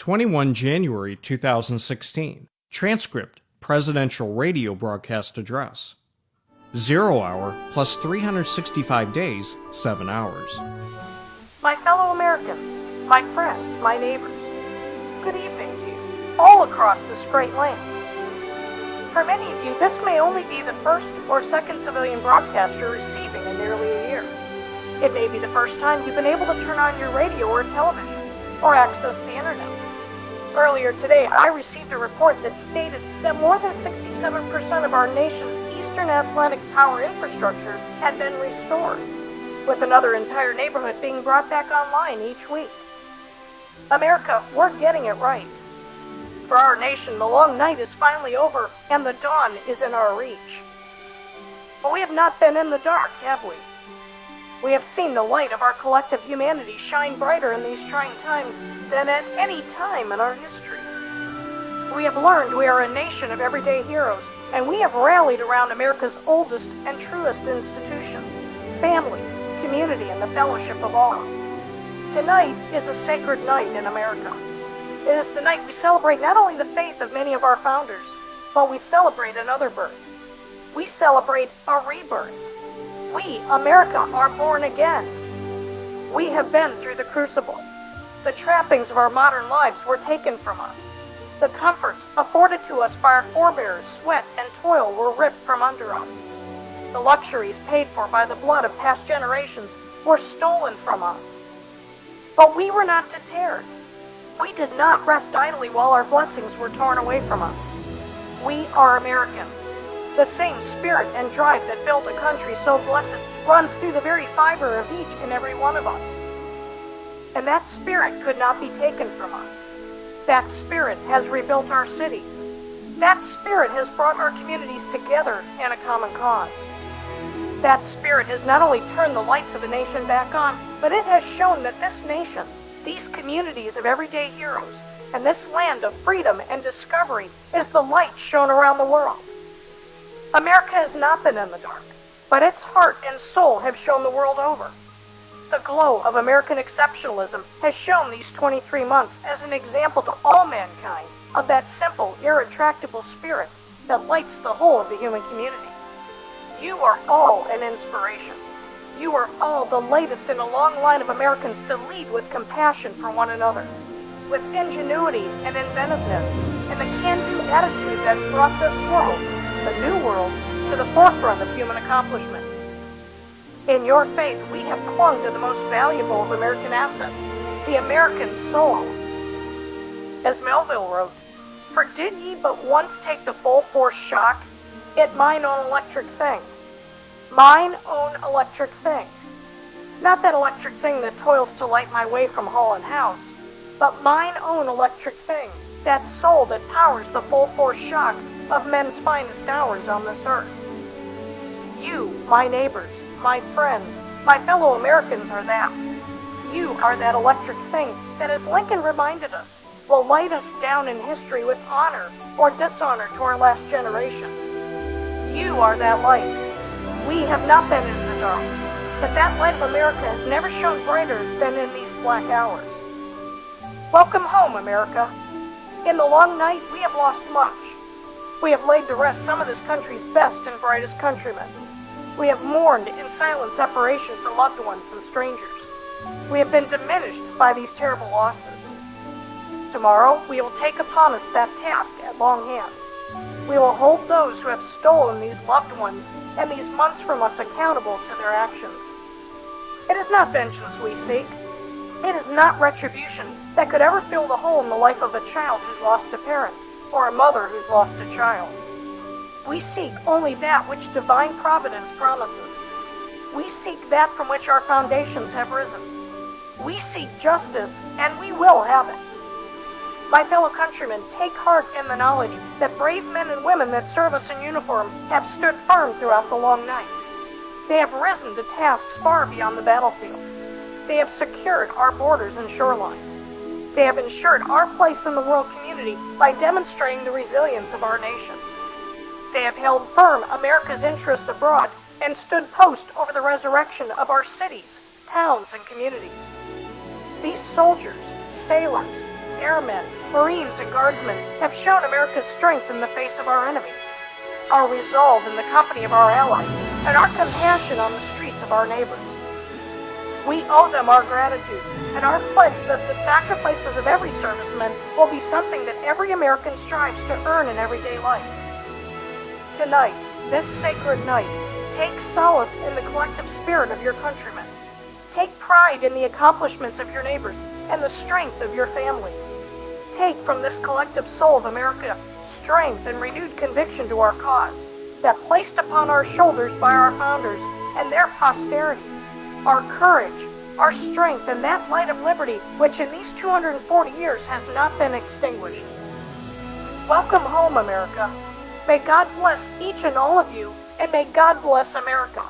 21 January 2016. Transcript, Presidential Radio Broadcast Address. 0 hour plus 365 days, 7 hours. My fellow Americans, my friends, my neighbors, good evening to you, all across this great land. For many of you, this may only be the first or second civilian broadcast you're receiving in nearly a year. It may be the first time you've been able to turn on your radio or television, or access the internet. Earlier today, I received a report that stated that more than 67% of our nation's Eastern Atlantic power infrastructure had been restored, with another entire neighborhood being brought back online each week. America, we're getting it right. For our nation, the long night is finally over, and the dawn is in our reach. But we have not been in the dark, have we? We have seen the light of our collective humanity shine brighter in these trying times than at any time in our history. We have learned we are a nation of everyday heroes, and we have rallied around America's oldest and truest institutions, family, community, and the fellowship of all. Tonight is a sacred night in America. It is the night we celebrate not only the faith of many of our founders, but we celebrate another birth. We celebrate a rebirth. We, America, are born again. We have been through the crucible. The trappings of our modern lives were taken from us. The comforts afforded to us by our forebears' sweat and toil were ripped from under us. The luxuries paid for by the blood of past generations were stolen from us. But we were not deterred. We did not rest idly while our blessings were torn away from us. We are Americans. The same spirit and drive that built a country so blessed runs through the very fiber of each and every one of us. And that spirit could not be taken from us. That spirit has rebuilt our cities. That spirit has brought our communities together in a common cause. That spirit has not only turned the lights of the nation back on, but it has shown that this nation, these communities of everyday heroes, and this land of freedom and discovery is the light shown around the world. America has not been in the dark, but its heart and soul have shown the world over. The glow of American exceptionalism has shown these 23 months as an example to all mankind of that simple, irretractable spirit that lights the whole of the human community. You are all an inspiration. You are all the latest in a long line of Americans to lead with compassion for one another, with ingenuity and inventiveness, and the can-do attitude that brought this world, the new world, to the forefront of human accomplishment. In your faith, we have clung to the most valuable of American assets, the American soul. As Melville wrote, "For did ye but once take the full force shock, it mine own electric thing. Mine own electric thing. Not that electric thing that toils to light my way from hall and house, but mine own electric thing, that soul that powers the full force shock of men's finest hours on this earth." You, my neighbors, my friends, my fellow Americans are that. You are that electric thing that, as Lincoln reminded us, will light us down in history with honor or dishonor to our last generation. You are that light. We have not been in the dark, but that light of America has never shone brighter than in these black hours. Welcome home, America. In the long night, we have lost much. We have laid to rest some of this country's best and brightest countrymen. We have mourned in silent separation for loved ones and strangers. We have been diminished by these terrible losses. Tomorrow, we will take upon us that task at long hand. We will hold those who have stolen these loved ones and these months from us accountable to their actions. It is not vengeance we seek. It is not retribution that could ever fill the hole in the life of a child who's lost a parent, or a mother who's lost a child. We seek only that which divine providence promises. We seek that from which our foundations have risen. We seek justice, and we will have it. My fellow countrymen, take heart in the knowledge that brave men and women that serve us in uniform have stood firm throughout the long night. They have risen to tasks far beyond the battlefield. They have secured our borders and shorelines. They have ensured our place in the world community by demonstrating the resilience of our nation. They have held firm America's interests abroad and stood post over the resurrection of our cities, towns, and communities. These soldiers, sailors, airmen, Marines, and Guardsmen have shown America's strength in the face of our enemies, our resolve in the company of our allies, and our compassion on the streets of our neighbors. We owe them our gratitude, and our pledge that the sacrifices of every serviceman will be something that every American strives to earn in everyday life. Tonight, this sacred night, take solace in the collective spirit of your countrymen. Take pride in the accomplishments of your neighbors and the strength of your families. Take from this collective soul of America strength and renewed conviction to our cause, that placed upon our shoulders by our founders and their posterity, our courage, our strength, and that light of liberty which in these 240 years has not been extinguished. Welcome home, America. May God bless each and all of you, and may God bless America.